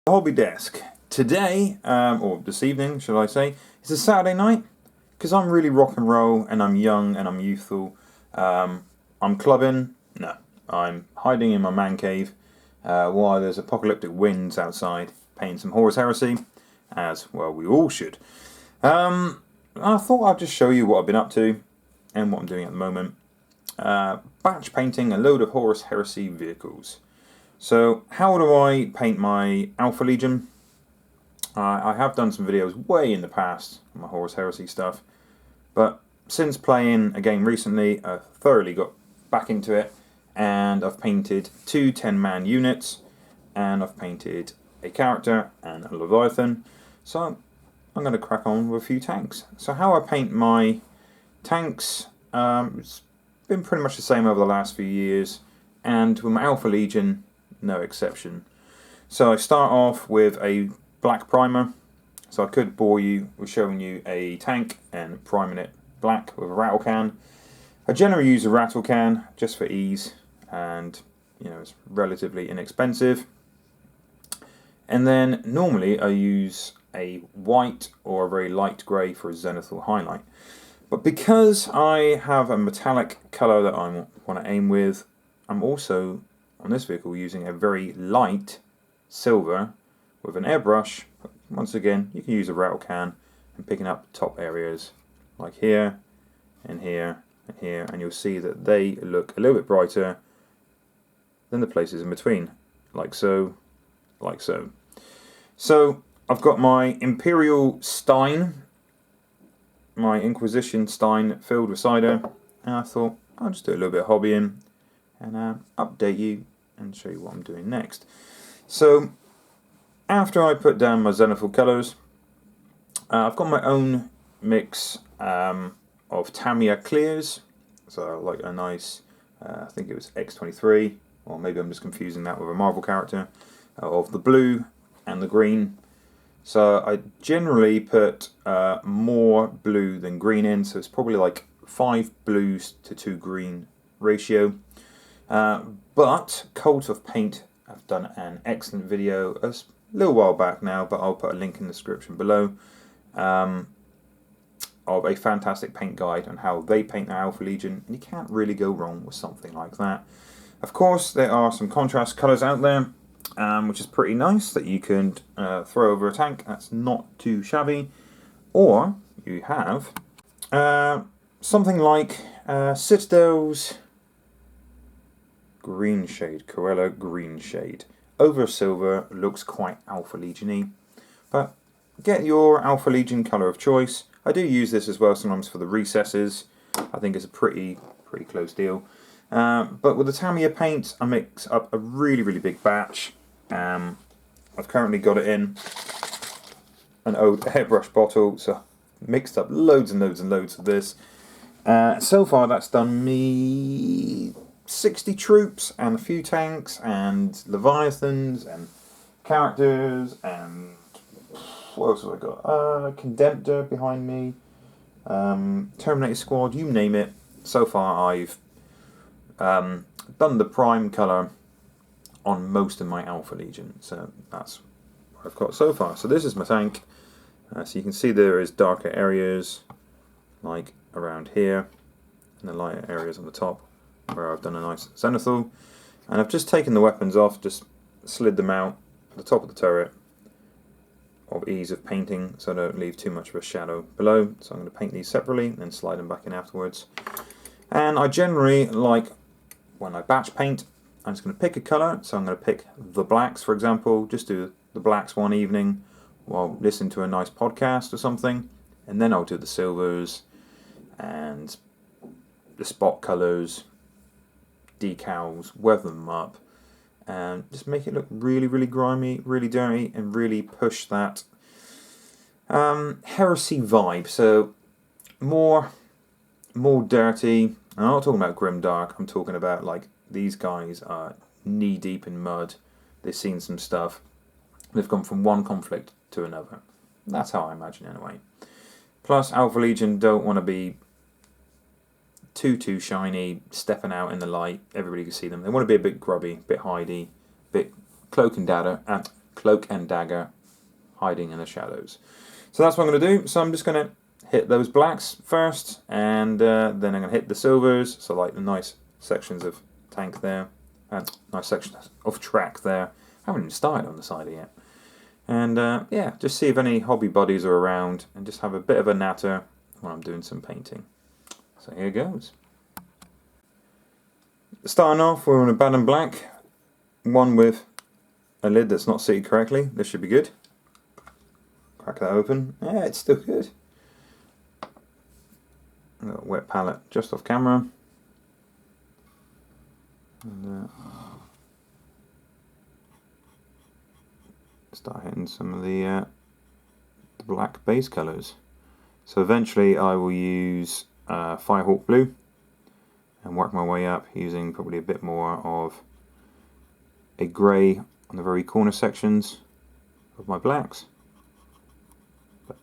Hobby desk. Today, or this evening, shall I say, it's a Saturday night, because I'm really rock and roll, and I'm young, and I'm youthful. I'm clubbing. No, I'm hiding in my man cave, while there's apocalyptic winds outside, painting some Horus Heresy, as, well, we all should. I thought I'd just show you what I've been up to, and what I'm doing at the moment. Batch painting a load of Horus Heresy vehicles. So, how do I paint my Alpha Legion? I have done some videos way in the past on my Horus Heresy stuff, but since playing a game recently, I've thoroughly got back into it, and I've painted two 10-man units, and I've painted a character and a Leviathan, so I'm going to crack on with a few tanks. So how I paint my tanks, it's been pretty much the same over the last few years, and with my Alpha Legion, no exception. So I start off with a black primer. So I could bore you with showing you a tank and priming it black with a rattle can. I generally use a rattle can just for ease, and it's relatively inexpensive. And then normally I use a white or a very light grey for a zenithal highlight. But because I have a metallic colour that I want to aim with, I'm also on this vehicle using a very light silver with an airbrush. Once again, you can use a rattle can and picking up top areas like here and here and here, and you'll see that they look a little bit brighter than the places in between, like so, like so. So I've got my Imperial Stein, my Inquisition Stein filled with cider, and I thought I'll just do a little bit of hobbying and update you and show you what I'm doing next. So after I put down my zenithal colours, I've got my own mix of Tamiya clears. So like a nice, I think it was X23, or maybe I'm just confusing that with a Marvel character, of the blue and the green. So I generally put more blue than green in, so it's probably like 5 blues to 2 green ratio. But Cult of Paint, I've done an excellent video a little while back now, but I'll put a link in the description below, of a fantastic paint guide on how they paint their Alpha Legion, and you can't really go wrong with something like that. Of course, there are some contrast colours out there, which is pretty nice, that you can throw over a tank. That's not too shabby. Or you have something like Citadel's Green Shade, Corella Green Shade. Over silver, looks quite Alpha Legion-y, but get your Alpha Legion colour of choice. I do use this as well sometimes for the recesses. I think it's a pretty close deal. But with the Tamiya paint, I mix up a really big batch. I've currently got it in an old airbrush bottle, so mixed up loads and loads of this. So far that's done me 60 troops and a few tanks and Leviathans and characters, and what else have I got? Condemptor behind me, Terminator Squad, you name it. So far I've done the prime colour on most of my Alpha Legion, so that's what I've got so far. So this is my tank. So you can see there is darker areas like around here, and the lighter areas on the top where I've done a nice zenithal, and I've just taken the weapons off, just slid them out at the top of the turret of ease of painting, so I don't leave too much of a shadow below. So I'm going to paint these separately and then slide them back in afterwards. And I generally like, when I batch paint, I'm just going to pick a colour. So I'm going to pick the blacks, for example, just do the blacks one evening while listening to a nice podcast or something, and then I'll do the silvers and the spot colours, decals, weather them up, and just make it look really grimy, really dirty, and really push that heresy vibe. So more dirty. I'm not talking about grimdark. I'm talking about like these guys are knee deep in mud. They've seen some stuff. They've gone from one conflict to another. That's how I imagine it anyway. Plus, Alpha Legion don't want to be too shiny, stepping out in the light. Everybody can see them. They want to be a bit grubby, a bit hidey, a bit cloak and dagger, cloak and dagger hiding in the shadows. So that's what I'm going to do. So I'm just going to hit those blacks first, and then I'm going to hit the silvers, so like the nice sections of tank there, and nice sections of track there. I haven't even started on the side yet. And yeah, just see if any hobby buddies are around, and just have a bit of a natter when I'm doing some painting. So here goes. Starting off, we're on a bad and black, one with a lid that's not seated correctly. This should be good. Crack that open. Yeah, it's still good. A little wet palette just off camera. And, start hitting some of the black base colours. So eventually I will use Firehawk Blue and work my way up using probably a bit more of a grey on the very corner sections of my blacks. But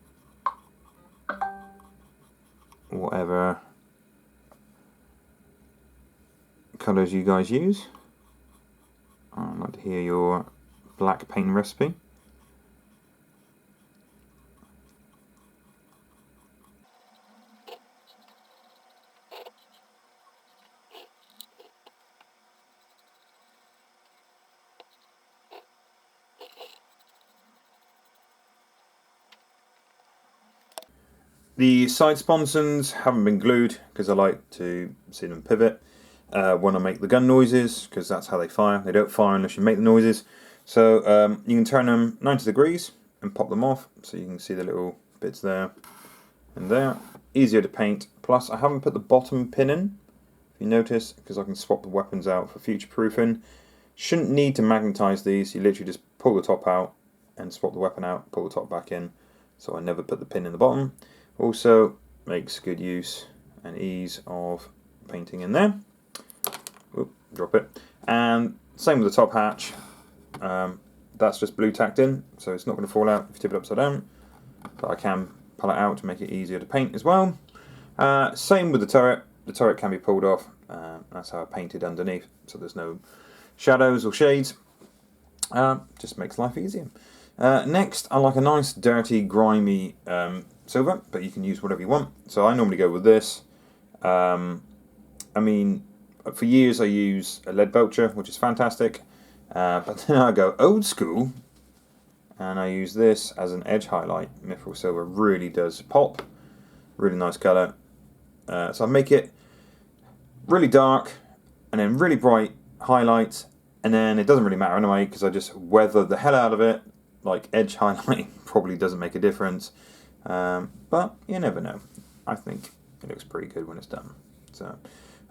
whatever colours you guys use, I'd like to hear your black painting recipe. The side sponsons haven't been glued because I like to see them pivot when I make the gun noises, because that's how they fire. They don't fire unless you make the noises. So you can turn them 90 degrees and pop them off, so you can see the little bits there and there. Easier to paint. Plus I haven't put the bottom pin in, if you notice, because I can swap the weapons out for future proofing. Shouldn't need to magnetize these. You literally just pull the top out and swap the weapon out, pull the top back in. So I never put the pin in the bottom. Also makes good use and ease of painting in there. Oop, drop it. And same with the top hatch. That's just blue tacked in, so it's not going to fall out if you tip it upside down. But I can pull it out to make it easier to paint as well. Same with the turret. The turret can be pulled off. That's how I painted underneath, so there's no shadows or shades. Just makes life easier. Next, I like a nice dirty, grimy silver, but you can use whatever you want. So I normally go with this. I mean, for years I use a lead belcher, which is fantastic. But then I go old school, and I use this as an edge highlight. Mithril silver really does pop. Really nice colour. So I make it really dark, and then really bright highlights, and then it doesn't really matter anyway, because I just weather the hell out of it. Like edge highlighting probably doesn't make a difference, but you never know. I think it looks pretty good when it's done. So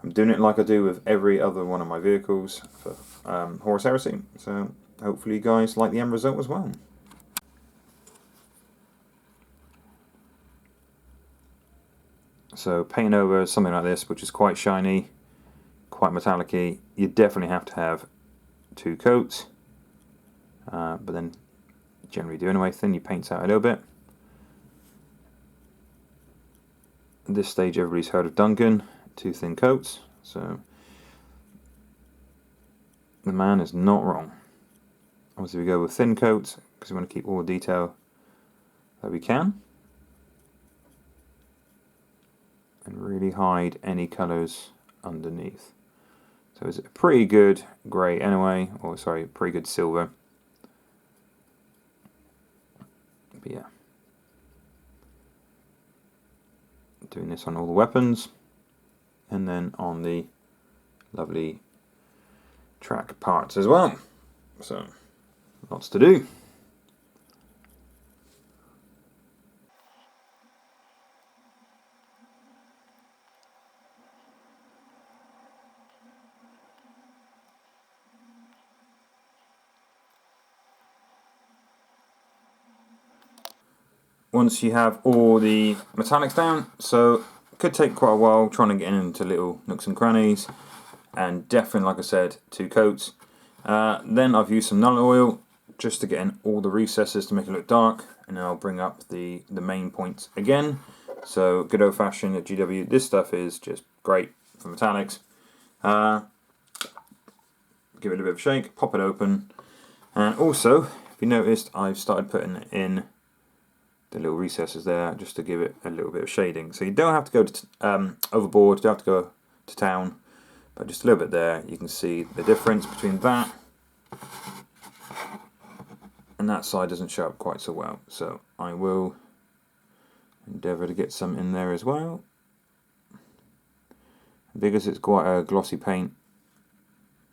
I'm doing it like I do with every other one of my vehicles for Horus Heresy. So hopefully you guys like the end result as well. So painting over something like this, which is quite shiny, quite metallic-y, you definitely have to have 2 coats, but then generally do anyway. Thin your paints out a little bit. At this stage everybody's heard of Duncan, 2 thin coats, so the man is not wrong. Obviously we go with thin coats because we want to keep all the detail that we can and really hide any colours underneath. So it's a pretty good grey anyway, or sorry, pretty good silver. But yeah, doing this on all the weapons, and then on the lovely track parts as well. So lots to do. Once you have all the metallics down, so it could take quite a while trying to get into little nooks and crannies, and definitely, like I said, 2 coats. Then I've used some null oil just to get in all the recesses to make it look dark, and then I'll bring up the main points again. So good old fashioned at GW, this stuff is just great for metallics. Give it a bit of a shake, pop it open, and also if you noticed, I've started putting in the little recesses there just to give it a little bit of shading. So you don't have to go to overboard, you don't have to go to town, but just a little bit there. You can see the difference between that and that side doesn't show up quite so well. So I will endeavour to get some in there as well. Because it's quite a glossy paint,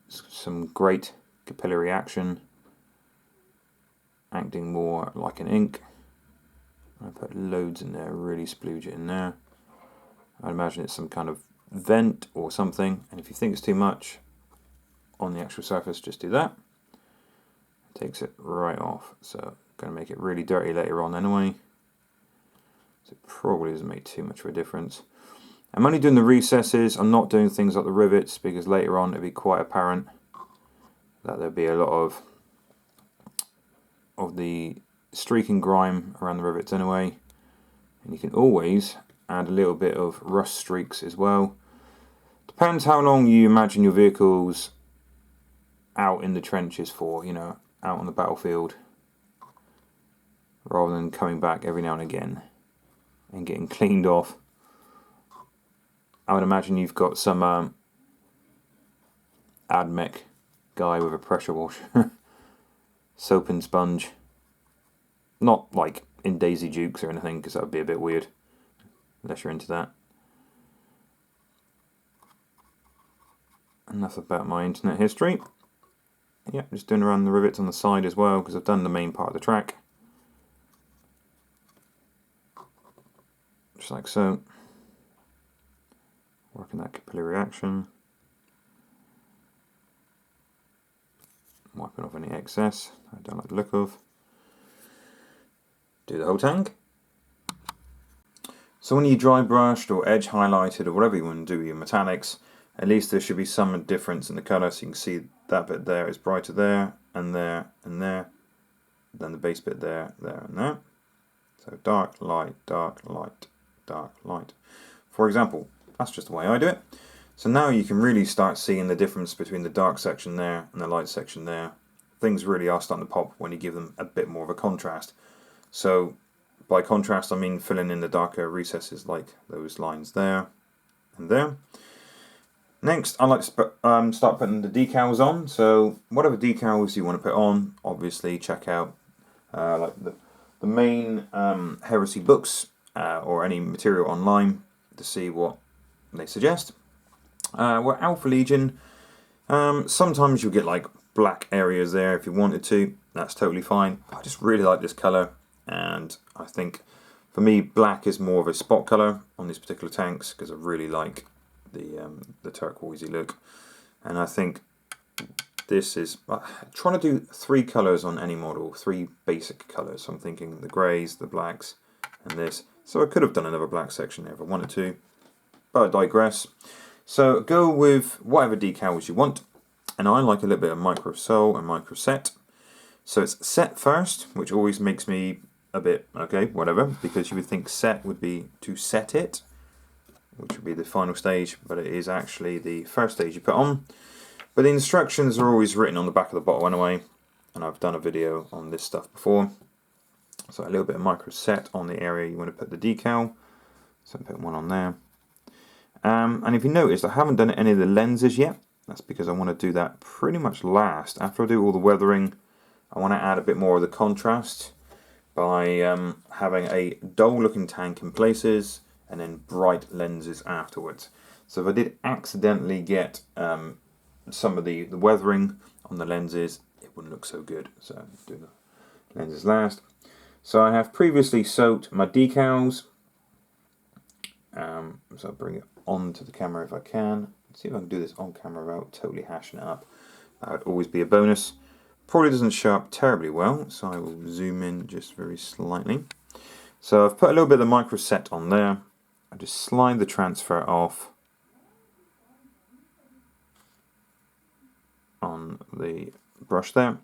some great capillary action, acting more like an ink. I put loads in there, really splooge it in there. I'd imagine it's some kind of vent or something, and if you think it's too much on the actual surface, just do that. It takes it right off, so I'm going to make it really dirty later on anyway. So it probably doesn't make too much of a difference. I'm only doing the recesses, I'm not doing things like the rivets, because later on it'll be quite apparent that there'll be a lot of the streaking grime around the rivets anyway. And you can always add a little bit of rust streaks as well. Depends how long you imagine your vehicle's out in the trenches for, you know, out on the battlefield, rather than coming back every now and again and getting cleaned off. I would imagine you've got some AdMech guy with a pressure washer, soap and sponge. Not like in Daisy Dukes or anything, because that would be a bit weird, unless you're into that. Enough about my internet history. Yeah, just doing around the rivets on the side as well, because I've done the main part of the track. Just like so. Working that capillary action. Wiping off any excess I don't like the look of. Do the whole tank. So when you dry brushed or edge highlighted or whatever you want to do with your metallics, at least there should be some difference in the colour, so you can see that bit there is brighter there, and there, and there, then the base bit there, there, and there. So dark, light, dark, light, dark, light. For example, that's just the way I do it. So now you can really start seeing the difference between the dark section there and the light section there. Things really are starting to pop when you give them a bit more of a contrast. So by contrast I mean filling in the darker recesses like those lines there and there. Next I like to start putting the decals on. So whatever decals you want to put on, obviously check out like the main Heresy books or any material online to see what they suggest. We're Alpha Legion. Sometimes you'll get like black areas there if you wanted to. That's totally fine. I just really like this colour, and I think for me black is more of a spot colour on these particular tanks, because I really like the turquoisey look. And I think this is trying to do 3 colours on any model, 3 basic colours. So I'm thinking the greys, the blacks, and this. So I could have done another black section there if I wanted to, but I digress. So go with whatever decals you want, and I like a little bit of micro sol and micro set. So it's set first, which always makes me a bit, okay, whatever, because you would think set would be to set it, which would be the final stage, but it is actually the first stage you put on. But the instructions are always written on the back of the bottle anyway, and I've done a video on this stuff before. So a little bit of micro set on the area you want to put the decal. So I put one on there. And if you notice, I haven't done any of the lenses yet. That's because I want to do that pretty much last. After I do all the weathering, I want to add a bit more of the contrast by having a dull looking tank in places and then bright lenses afterwards. So if I did accidentally get some of the weathering on the lenses, it wouldn't look so good. So do the lenses last. So I have previously soaked my decals. So I'll bring it onto the camera if I can. Let's see if I can do this on camera without totally hashing it up. That would always be a bonus. Probably doesn't show up terribly well, so I will zoom in just very slightly. So I've put a little bit of the micro set on there. I just slide the transfer off on the brush there.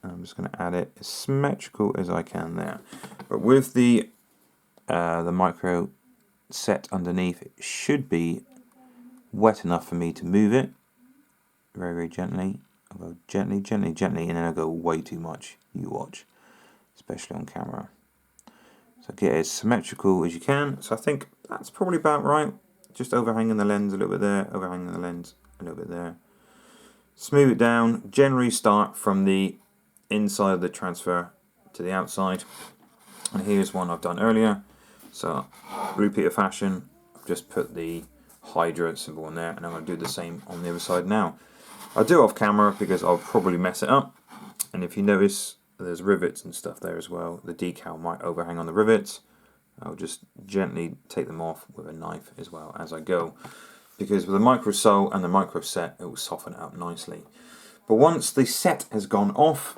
I'm just going to add it as symmetrical as I can there. But with the micro set underneath, it should be wet enough for me to move it very, very gently I'll go gently, gently, gently, and then I'll go way too much. You watch, especially on camera. So get it as symmetrical as you can. So I think that's probably about right. Just overhanging the lens a little bit there, overhanging the lens a little bit there. Smooth it down. Generally start from the inside of the transfer to the outside. And here's one I've done earlier. So repeat of fashion, I've just put the Hydra symbol on there, and I'm going to do the same on the other side now. I'll do it off camera because I'll probably mess it up. And if you notice, there's rivets and stuff there as well. The decal might overhang on the rivets. I'll just gently take them off with a knife as well as I go. Because with the micro sole and the micro set, it will soften it up nicely. But once the set has gone off,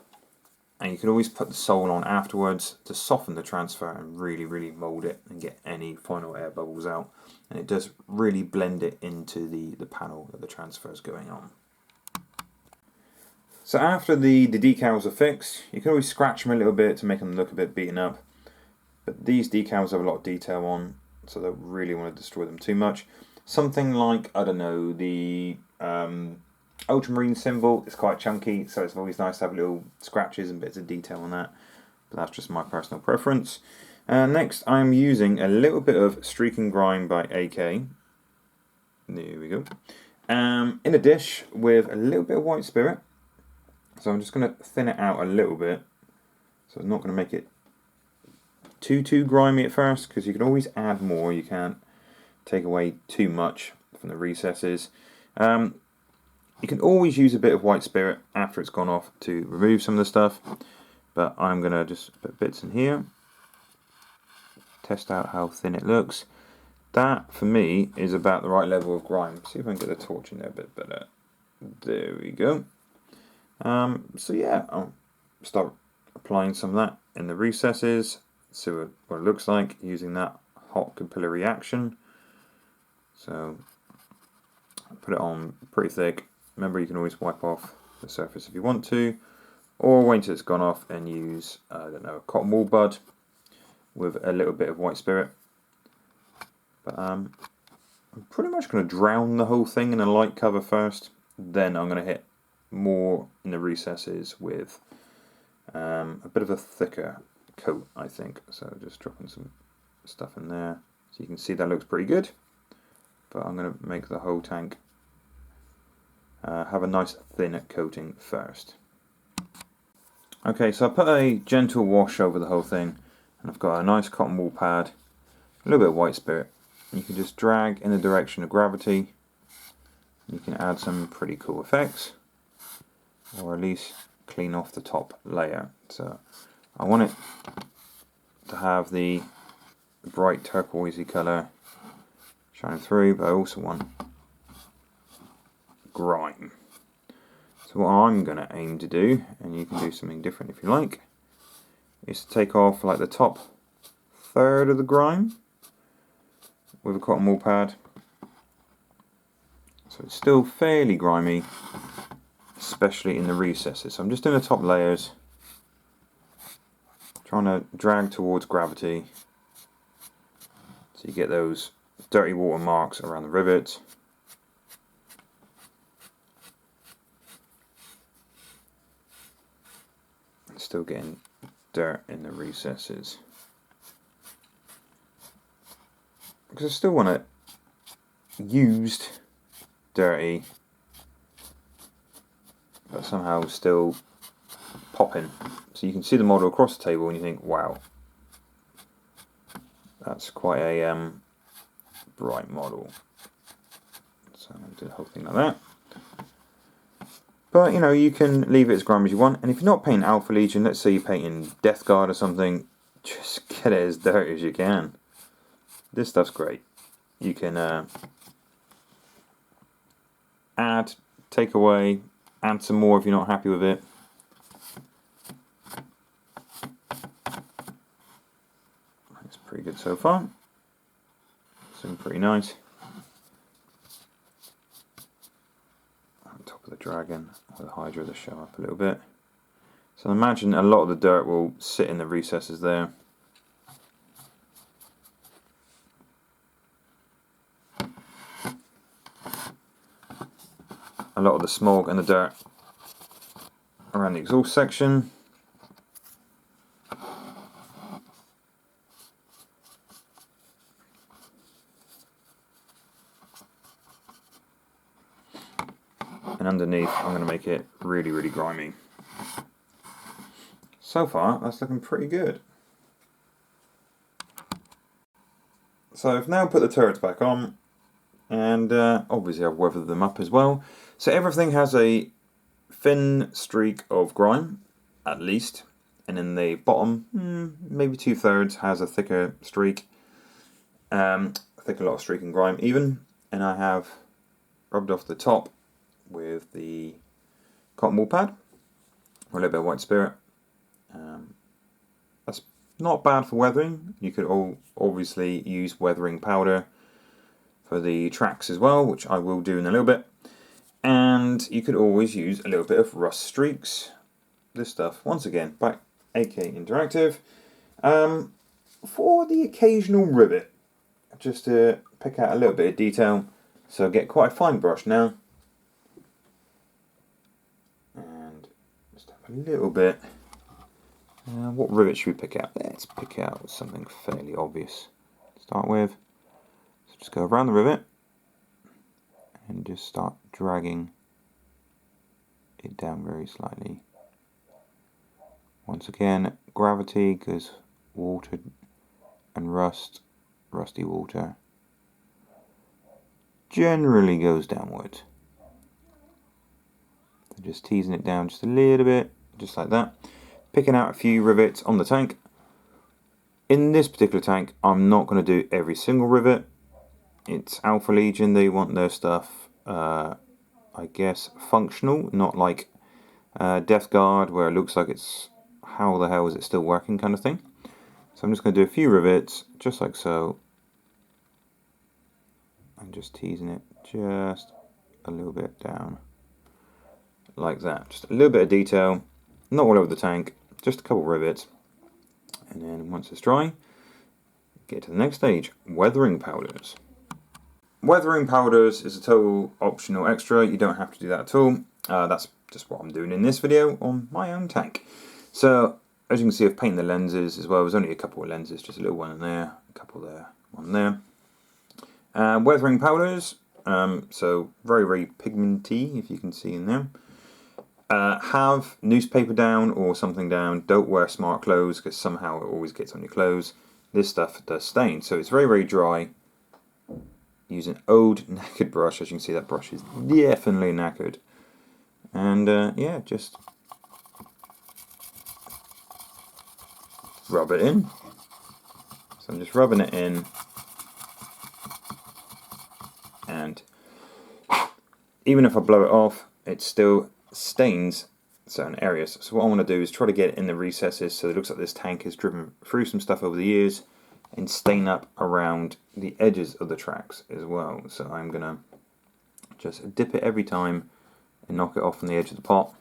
and you can always put the sole on afterwards to soften the transfer and really mold it and get any final air bubbles out. And it does really blend it into the panel that the transfer is going on. So after the decals are fixed, you can always scratch them a little bit to make them look a bit beaten up. But these decals have a lot of detail on, so I don't really want to destroy them too much. Something like, I don't know, the ultramarine symbol is quite chunky, so it's always nice to have little scratches and bits of detail on that. But that's just my personal preference. Next, I'm using a little bit of Streak and Grime by AK. There we go. In a dish with a little bit of white spirit. So I'm just going to thin it out a little bit. So I'm not going to make it too grimy at first, because you can always add more. You can't take away too much from the recesses. You can always use a bit of white spirit after it's gone off to remove some of the stuff. But I'm going to just put bits in here. Test out how thin it looks. That, for me, is about the right level of grime. See if I can get the torch in there a bit better. There we go. So yeah, I'll start applying some of that in the recesses, see what it looks like using that hot capillary action. So put it on pretty thick. Remember, you can always wipe off the surface if you want to, or wait until it's gone off and use, I don't know, a cotton wool bud with a little bit of white spirit. But I'm pretty much going to drown the whole thing in a light cover first, then I'm going to hit more in the recesses with a bit of a thicker coat, I think. So just dropping some stuff in there. So you can see that looks pretty good. But I'm going to make the whole tank have a nice thin coating first. Okay, so I put a gentle wash over the whole thing, and I've got a nice cotton wool pad, a little bit of white spirit. You can just drag in the direction of gravity. You can add some pretty cool effects, or at least clean off the top layer. So I want it to have the bright turquoisey colour shine through, but I also want grime. So what I'm going to aim to do, and you can do something different if you like, is to take off like the top third of the grime with a cotton wool pad. So it's still fairly grimy, especially in the recesses. So I'm just doing the top layers, trying to drag towards gravity so you get those dirty water marks around the rivets. And still getting dirt in the recesses. Because I still want it used, dirty, but somehow still popping. So you can see the model across the table and you think, wow, that's quite a bright model. So I'm going to do the whole thing like that. But you know, you can leave it as grimy as you want. And if you're not painting Alpha Legion, let's say you're painting Death Guard or something, just get it as dirty as you can. This stuff's great. You can add, take away, add some more if you're not happy with it. It's pretty good so far. Looking pretty nice. On top of the dragon, or the Hydra, to show up a little bit. So imagine a lot of the dirt will sit in the recesses there. A lot of the smog and the dirt around the exhaust section. And underneath, I'm going to make it really, really grimy. So far, that's looking pretty good. So I've now put the turrets back on, and obviously I've weathered them up as well. So everything has a thin streak of grime, at least, and in the bottom, maybe 2/3 has a thicker streak, a lot of streak and grime even. And I have rubbed off the top with the cotton wool pad, or a little bit of white spirit. That's not bad for weathering. You could obviously use weathering powder for the tracks as well, which I will do in a little bit. And you could always use a little bit of rust streaks. This stuff, once again, by AK Interactive. For the occasional rivet, just to pick out a little bit of detail. So get quite a fine brush now. And just have a little bit. What rivet should we pick out? Let's pick out something fairly obvious to start with. So just go around the rivet and just start dragging it down very slightly. Once again, gravity, because water and rusty water, generally goes downward. So just teasing it down just a little bit, just like that. Picking out a few rivets on the tank. In this particular tank, I'm not going to do every single rivet. It's Alpha Legion, they want their stuff, I guess, functional, not like Death Guard, where it looks like it's, how the hell is it still working kind of thing. So I'm just going to do a few rivets, just like so. I'm just teasing it just a little bit down, like that. Just a little bit of detail, not all over the tank, just a couple rivets. And then once it's dry, get to the next stage, weathering powders. Weathering powders is a total optional extra. You don't have to do that at all. That's just what I'm doing in this video on my own tank. So as you can see, I've painted the lenses as well. There's only a couple of lenses, just a little one in there, a couple there, one there. Weathering powders, so very, very pigmenty, if you can see in there. Have newspaper down or something down. Don't wear smart clothes, because somehow it always gets on your clothes. This stuff does stain, so it's very, very dry. Use an old knackered brush. As you can see, that brush is definitely knackered. And yeah, just rub it in. So I'm just rubbing it in. And even if I blow it off, it still stains certain areas. So what I want to do is try to get it in the recesses, so it looks like this tank has driven through some stuff over the years, and stain up around the edges of the tracks as well. So I'm going to just dip it every time and knock it off on the edge of the pot.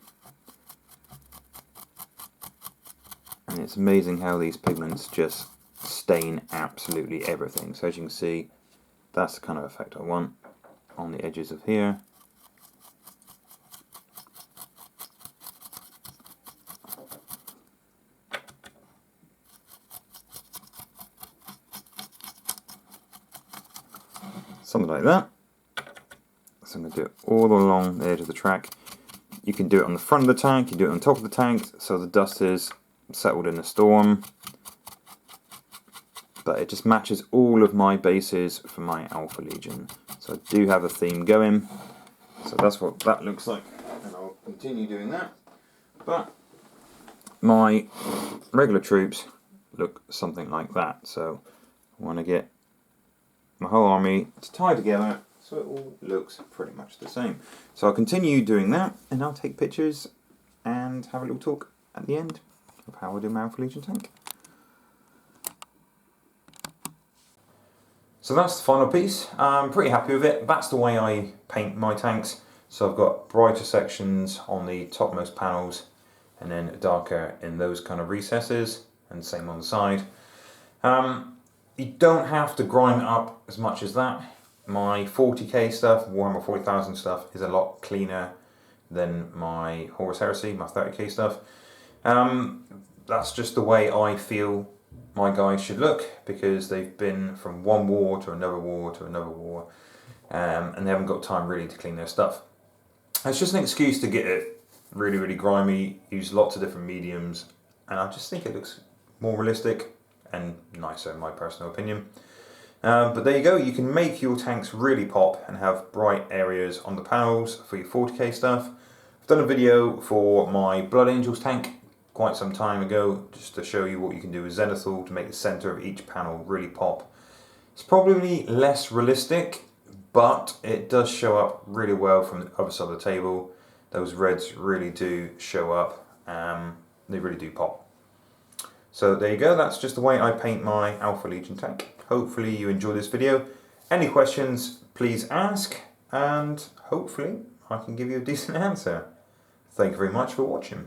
And it's amazing how these pigments just stain absolutely everything. So as you can see, that's the kind of effect I want on the edges of here. Something like that. So I'm going to do it all along the edge of the track. You can do it on the front of the tank, you do it on top of the tank, so the dust is settled in the storm. But it just matches all of my bases for my Alpha Legion. So I do have a theme going. So that's what that looks like, and I'll continue doing that. But my regular troops look something like that. So I want to get my whole army to tie together so it all looks pretty much the same. So I'll continue doing that, and I'll take pictures and have a little talk at the end of how I do my Alpha Legion tank. So that's the final piece. I'm pretty happy with it. That's the way I paint my tanks. So I've got brighter sections on the topmost panels, and then darker in those kind of recesses, and same on the side. You don't have to grime it up as much as that. My 40k stuff, Warhammer 40,000 stuff, is a lot cleaner than my Horus Heresy, my 30k stuff. That's just the way I feel my guys should look, because they've been from one war to another war to another war, and they haven't got time really to clean their stuff. It's just an excuse to get it really, really grimy, use lots of different mediums, and I just think it looks more realistic and nicer in my personal opinion. But there you go, you can make your tanks really pop and have bright areas on the panels for your 40k stuff. I've done a video for my Blood Angels tank quite some time ago, just to show you what you can do with Zenithal to make the centre of each panel really pop. It's probably less realistic, but it does show up really well from the other side of the table. Those reds really do show up, they really do pop. So there you go, that's just the way I paint my Alpha Legion tank. Hopefully you enjoyed this video. Any questions, please ask, and hopefully I can give you a decent answer. Thank you very much for watching.